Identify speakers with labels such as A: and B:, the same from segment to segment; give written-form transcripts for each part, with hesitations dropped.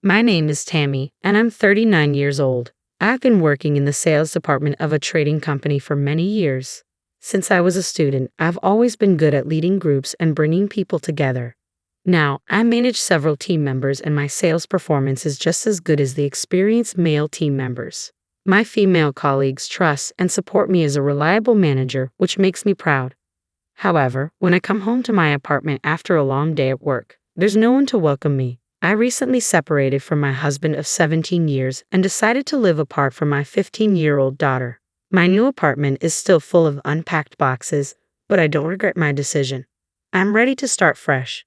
A: My name is Tammy, and I'm 39 years old. I've been working in the sales department of a trading company for many years. Since I was a student, I've always been good at leading groups and bringing people together. Now, I manage several team members, and my sales performance is just as good as the experienced male team members. My female colleagues trust and support me as a reliable manager, which makes me proud. However, when I come home to my apartment after a long day at work, there's no one to welcome me. I recently separated from my husband of 17 years and decided to live apart from my 15-year-old daughter. My new apartment is still full of unpacked boxes, but I don't regret my decision. I'm ready to start fresh.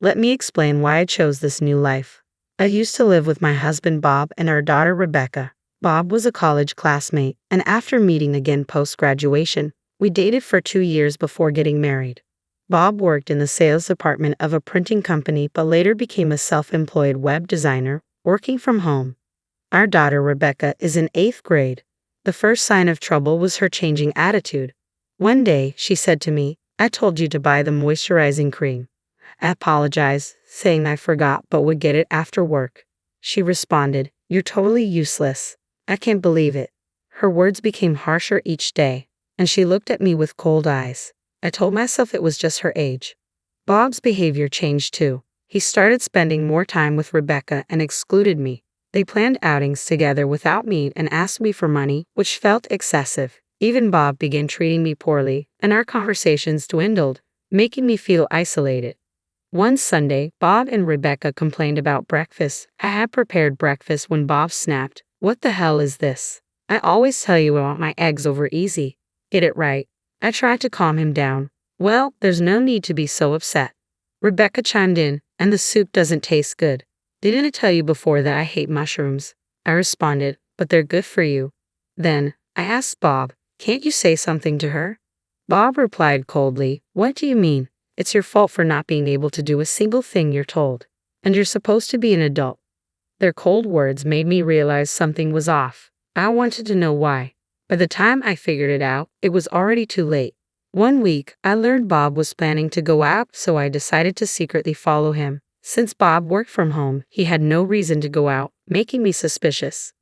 A: Let me explain why I chose this new life. I used to live with my husband Bob and our daughter Rebecca. Bob was a college classmate, and after meeting again post-graduation, we dated for 2 years before getting married. Bob worked in the sales department of a printing company but later became a self-employed web designer, working from home. Our daughter Rebecca is in 8th grade. The first sign of trouble was her changing attitude. One day, she said to me, "I told you to buy the moisturizing cream." I apologized, saying I forgot but would get it after work. She responded, "You're totally useless. I can't believe it." Her words became harsher each day, and she looked at me with cold eyes. I told myself it was just her age. Bob's behavior changed too. He started spending more time with Rebecca and excluded me. They planned outings together without me and asked me for money, which felt excessive. Even Bob began treating me poorly, and our conversations dwindled, making me feel isolated. One Sunday, Bob and Rebecca complained about breakfast. I had prepared breakfast when Bob snapped, "What the hell is this? I always tell you I want my eggs over easy. Get it right." I tried to calm him down. "Well, there's no need to be so upset." Rebecca chimed in, "And the soup doesn't taste good. Didn't I tell you before that I hate mushrooms?" I responded, "But they're good for you." Then, I asked Bob, "Can't you say something to her?" Bob replied coldly, "What do you mean? It's your fault for not being able to do a single thing you're told. And you're supposed to be an adult." Their cold words made me realize something was off. I wanted to know why. By the time I figured it out, it was already too late. One week, I learned Bob was planning to go out, so I decided to secretly follow him. Since Bob worked from home, he had no reason to go out, making me suspicious.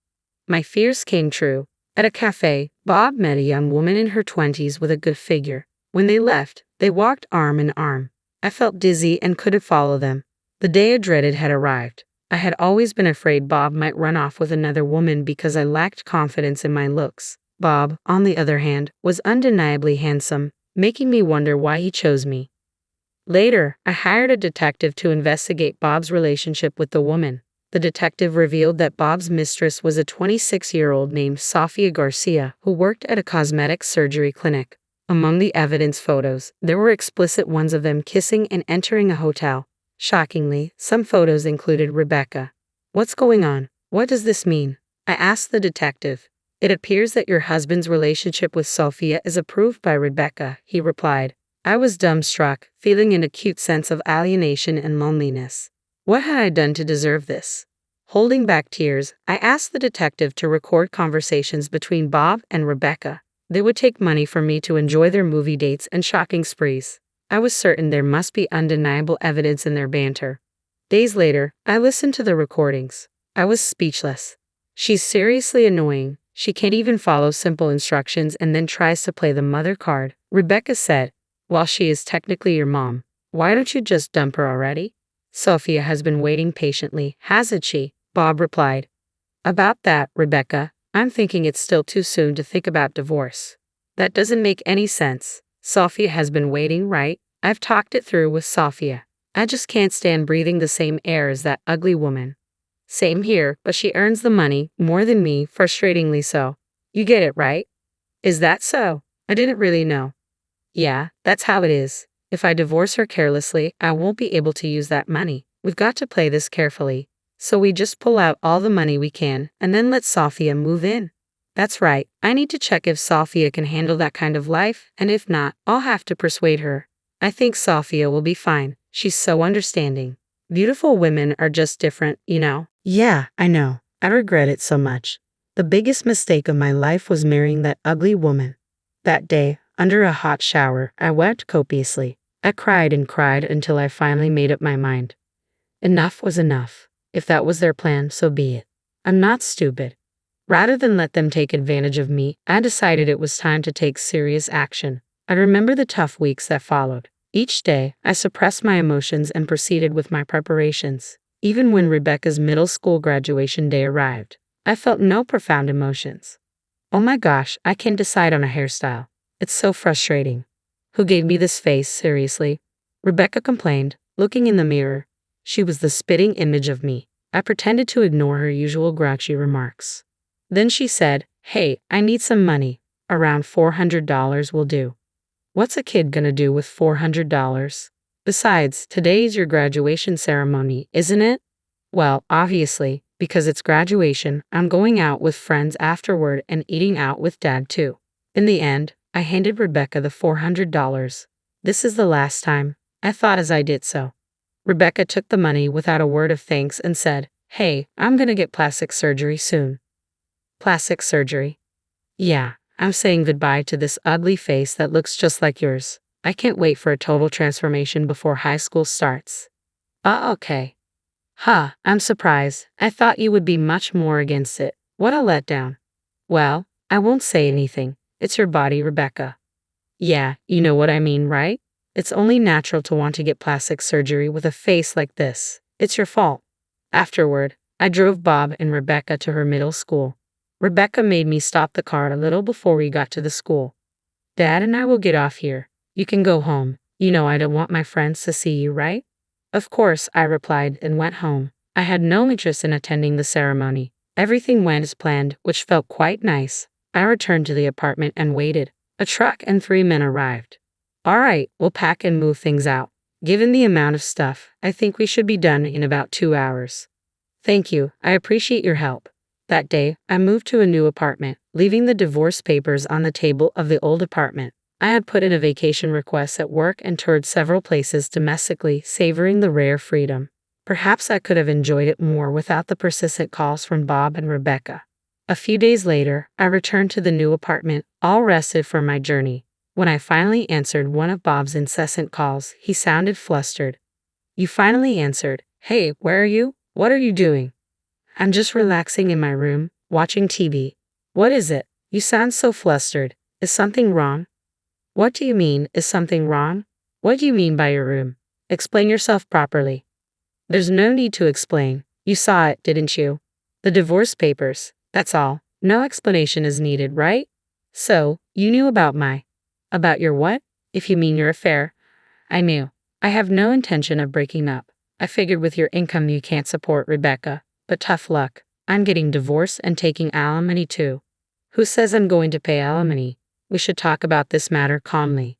A: My fears came true. At a cafe, Bob met a young woman in her 20s with a good figure. When they left, they walked arm in arm. I felt dizzy and couldn't follow them. The day I dreaded had arrived. I had always been afraid Bob might run off with another woman because I lacked confidence in my looks. Bob, on the other hand, was undeniably handsome, making me wonder why he chose me. Later, I hired a detective to investigate Bob's relationship with the woman. The detective revealed that Bob's mistress was a 26-year-old named Sofia Garcia who worked at a cosmetic surgery clinic. Among the evidence photos, there were explicit ones of them kissing and entering a hotel. Shockingly, some photos included Rebecca. "What's going on? What does this mean?" I asked the detective. "It appears that your husband's relationship with Sophia is approved by Rebecca," he replied. I was dumbstruck, feeling an acute sense of alienation and loneliness. What had I done to deserve this? Holding back tears, I asked the detective to record conversations between Bob and Rebecca. They would take money from me to enjoy their movie dates and shopping sprees. I was certain there must be undeniable evidence in their banter. Days later, I listened to the recordings. I was speechless. "She's seriously annoying. She can't even follow simple instructions and then tries to play the mother card," Rebecca said. "While she is technically your mom, why don't you just dump her already?" "Sophia has been waiting patiently, hasn't she?" Bob replied. "About that, Rebecca, I'm thinking it's still too soon to think about divorce." "That doesn't make any sense. Sophia has been waiting, right? I've talked it through with Sophia. I just can't stand breathing the same air as that ugly woman." "Same here, but she earns the money, more than me, frustratingly so." "You get it, right?" "Is that so? I didn't really know." "Yeah, that's how it is. If I divorce her carelessly, I won't be able to use that money. We've got to play this carefully. So we just pull out all the money we can, and then let Sophia move in." "That's right. I need to check if Sophia can handle that kind of life, and if not, I'll have to persuade her. I think Sophia will be fine. She's so understanding. Beautiful women are just different, you know." "Yeah, I know. I regret it so much. The biggest mistake of my life was marrying that ugly woman." That day, under a hot shower, I wept copiously. I cried and cried until I finally made up my mind. Enough was enough. If that was their plan, so be it. I'm not stupid. Rather than let them take advantage of me, I decided it was time to take serious action. I remember the tough weeks that followed. Each day, I suppressed my emotions and proceeded with my preparations. Even when Rebecca's middle school graduation day arrived, I felt no profound emotions. Oh my gosh, I can't decide on a hairstyle. It's so frustrating. Who gave me this face, seriously? Rebecca complained, looking in the mirror. She was the spitting image of me. I pretended to ignore her usual grouchy remarks. Then she said, "Hey, I need some money. Around $400 will do." What's a kid gonna do with $400? Besides, today's your graduation ceremony, isn't it? Well, obviously, because it's graduation, I'm going out with friends afterward and eating out with Dad too. In the end, I handed Rebecca the $400. This is the last time, I thought as I did so. Rebecca took the money without a word of thanks and said, "Hey, I'm gonna get plastic surgery soon." Plastic surgery? Yeah, I'm saying goodbye to this ugly face that looks just like yours. I can't wait for a total transformation before high school starts. Okay. I'm surprised. I thought you would be much more against it. What a letdown. Well, I won't say anything. It's your body, Rebecca. Yeah, you know what I mean, right? It's only natural to want to get plastic surgery with a face like this. It's your fault. Afterward, I drove Bob and Rebecca to her middle school. Rebecca made me stop the car a little before we got to the school. Dad and I will get off here. You can go home. You know I don't want my friends to see you, right? Of course, I replied and went home. I had no interest in attending the ceremony. Everything went as planned, which felt quite nice. I returned to the apartment and waited. A truck and 3 men arrived. All right, we'll pack and move things out. Given the amount of stuff, I think we should be done in about 2 hours. Thank you, I appreciate your help. That day, I moved to a new apartment, leaving the divorce papers on the table of the old apartment. I had put in a vacation request at work and toured several places domestically, savoring the rare freedom. Perhaps I could have enjoyed it more without the persistent calls from Bob and Rebecca. A few days later, I returned to the new apartment, all rested for my journey. When I finally answered one of Bob's incessant calls, he sounded flustered. "You finally answered. Hey, where are you? What are you doing?" "I'm just relaxing in my room, watching TV." "What is it? You sound so flustered. Is something wrong?" "What do you mean, is something wrong? What do you mean by your room? Explain yourself properly." "There's no need to explain. You saw it, didn't you? The divorce papers, that's all. No explanation is needed, right? So, you knew about About your what? If you mean your affair." "I knew. I have no intention of breaking up. I figured with your income you can't support Rebecca, but tough luck. I'm getting divorced and taking alimony too." "Who says I'm going to pay alimony? We should talk about this matter calmly."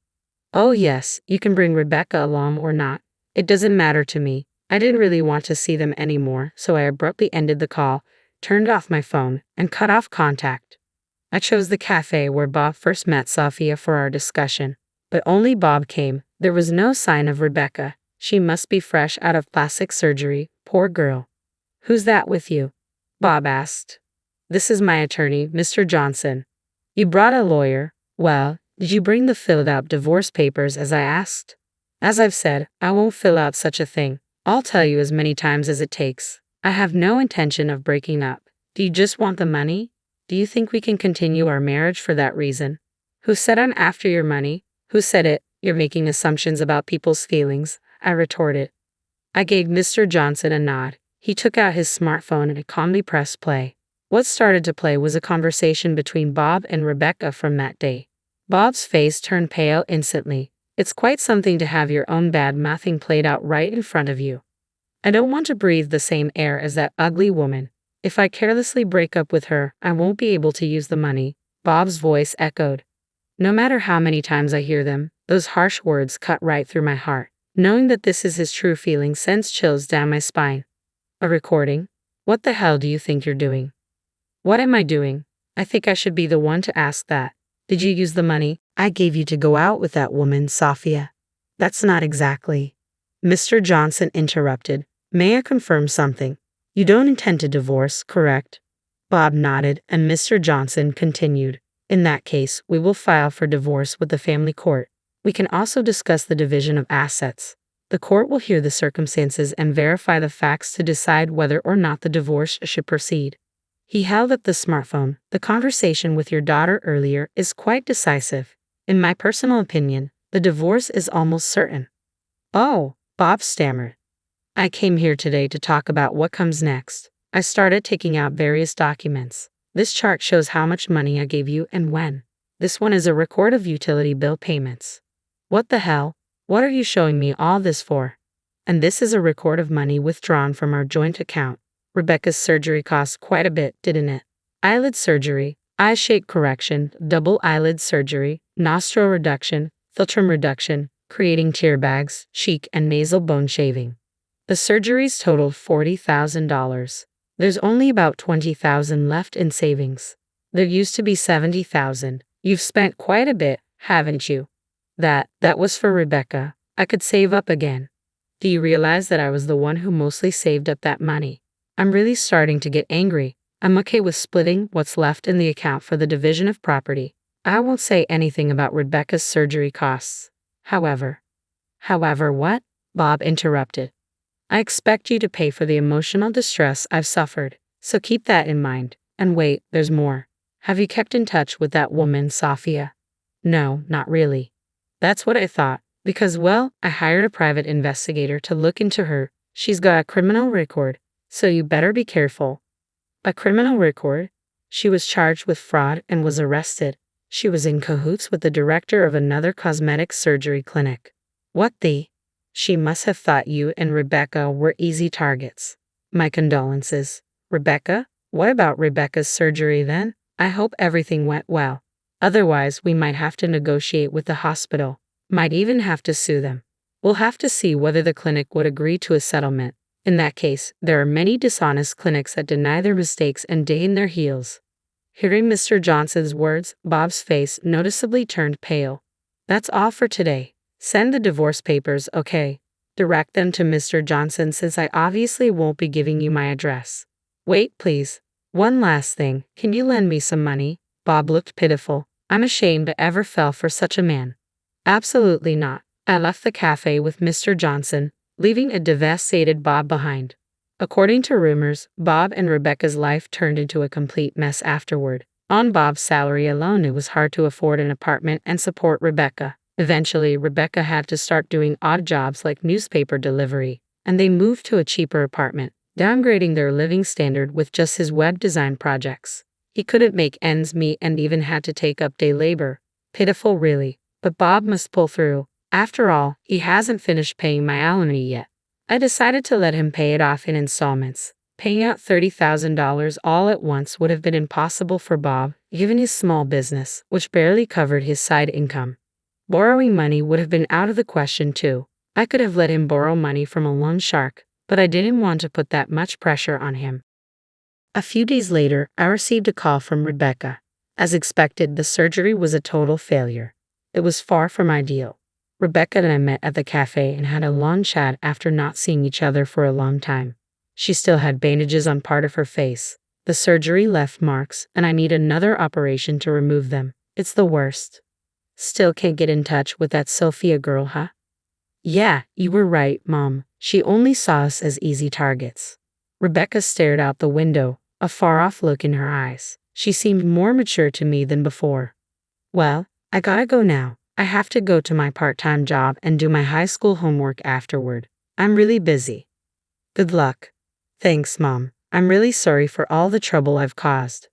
A: "Oh yes, you can bring Rebecca along or not. It doesn't matter to me. I didn't really want to see them anymore, so I abruptly ended the call, turned off my phone, and cut off contact. I chose the cafe where Bob first met Sophia for our discussion, but only Bob came. There was no sign of Rebecca. She must be fresh out of plastic surgery, poor girl. "Who's that with you?" Bob asked. "This is my attorney, Mr. Johnson." "You brought a lawyer? Well, did you bring the filled out divorce papers as I asked?" "As I've said, I won't fill out such a thing. I'll tell you as many times as it takes. I have no intention of breaking up. Do you just want the money? Do you think we can continue our marriage for that reason?" "Who said I'm after your money? Who said it? You're making assumptions about people's feelings," I retorted. I gave Mr. Johnson a nod. He took out his smartphone and calmly pressed play. What started to play was a conversation between Bob and Rebecca from that day. Bob's face turned pale instantly. "It's quite something to have your own bad-mouthing played out right in front of you. I don't want to breathe the same air as that ugly woman. If I carelessly break up with her, I won't be able to use the money." Bob's voice echoed. No matter how many times I hear them, those harsh words cut right through my heart. Knowing that this is his true feeling sends chills down my spine. A recording? What the hell do you think you're doing? What am I doing? I think I should be the one to ask that. Did you use the money I gave you to go out with that woman, Sophia? That's not exactly. Mr. Johnson interrupted. May I confirm something? You don't intend to divorce, correct? Bob nodded, and Mr. Johnson continued. In that case, we will file for divorce with the family court. We can also discuss the division of assets. The court will hear the circumstances and verify the facts to decide whether or not the divorce should proceed. He held up the smartphone. The conversation with your daughter earlier is quite decisive. In my personal opinion, the divorce is almost certain. Oh, Bob stammered. I came here today to talk about what comes next. I started taking out various documents. This chart shows how much money I gave you and when. This one is a record of utility bill payments. What the hell? What are you showing me all this for? And this is a record of money withdrawn from our joint account. Rebecca's surgery cost quite a bit, didn't it? Eyelid surgery, eye shape correction, double eyelid surgery, nostril reduction, philtrum reduction, creating tear bags, cheek and nasal bone shaving. The surgeries totaled $40,000. There's only about $20,000 left in savings. There used to be $70,000. You've spent quite a bit, haven't you? That was for Rebecca. I could save up again. Do you realize that I was the one who mostly saved up that money? I'm really starting to get angry. I'm okay with splitting what's left in the account for the division of property. I won't say anything about Rebecca's surgery costs. However, what? Bob interrupted. I expect you to pay for the emotional distress I've suffered, so keep that in mind. And wait, there's more. Have you kept in touch with that woman, Sophia? No, not really. That's what I thought, because, well, I hired a private investigator to look into her. She's got a criminal record, so you better be careful. A criminal record? She was charged with fraud and was arrested. She was in cahoots with the director of another cosmetic surgery clinic. What the? She must have thought you and Rebecca were easy targets. My condolences. Rebecca? What about Rebecca's surgery then? I hope everything went well. Otherwise, we might have to negotiate with the hospital. Might even have to sue them. We'll have to see whether the clinic would agree to a settlement. In that case, there are many dishonest clinics that deny their mistakes and dig in their heels. Hearing Mr. Johnson's words, Bob's face noticeably turned pale. That's all for today. Send the divorce papers, okay? Direct them to Mr. Johnson since I obviously won't be giving you my address. Wait, please. One last thing. Can you lend me some money? Bob looked pitiful. I'm ashamed I ever fell for such a man. Absolutely not. I left the cafe with Mr. Johnson, leaving a devastated Bob behind. According to rumors, Bob and Rebecca's life turned into a complete mess afterward. On Bob's salary alone, it was hard to afford an apartment and support Rebecca. Eventually, Rebecca had to start doing odd jobs like newspaper delivery, and they moved to a cheaper apartment, downgrading their living standard with just his web design projects. He couldn't make ends meet and even had to take up day labor. Pitiful, really. But Bob must pull through. After all, he hasn't finished paying my alimony yet. I decided to let him pay it off in installments. Paying out $30,000 all at once would have been impossible for Bob, given his small business, which barely covered his side income. Borrowing money would have been out of the question too. I could have let him borrow money from a loan shark, but I didn't want to put that much pressure on him. A few days later, I received a call from Rebecca. As expected, the surgery was a total failure. It was far from ideal. Rebecca and I met at the cafe and had a long chat after not seeing each other for a long time. She still had bandages on part of her face. The surgery left marks, and I need another operation to remove them. It's the worst. Still can't get in touch with that Sophia girl, huh? Yeah, you were right, Mom. She only saw us as easy targets. Rebecca stared out the window, a far-off look in her eyes. She seemed more mature to me than before. Well, I gotta go now. I have to go to my part-time job and do my high school homework afterward. I'm really busy. Good luck. Thanks, Mom. I'm really sorry for all the trouble I've caused.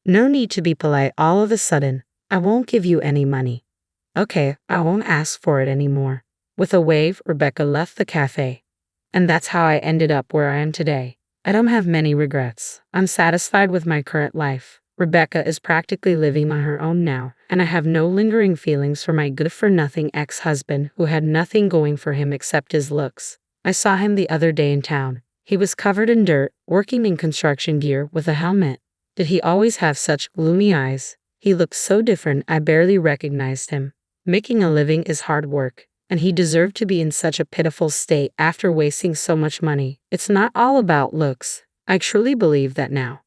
A: No need to be polite all of a sudden. I won't give you any money. Okay, I won't ask for it anymore. With a wave, Rebecca left the cafe. And that's how I ended up where I am today. I don't have many regrets. I'm satisfied with my current life. Rebecca is practically living on her own now, and I have no lingering feelings for my good-for-nothing ex-husband who had nothing going for him except his looks. I saw him the other day in town. He was covered in dirt, working in construction gear with a helmet. Did he always have such gloomy eyes? He looked so different I barely recognized him. Making a living is hard work, and he deserved to be in such a pitiful state after wasting so much money. It's not all about looks. I truly believe that now.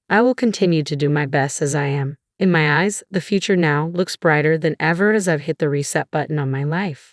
A: I will continue to do my best as I am. In my eyes, the future now looks brighter than ever as I've hit the reset button on my life.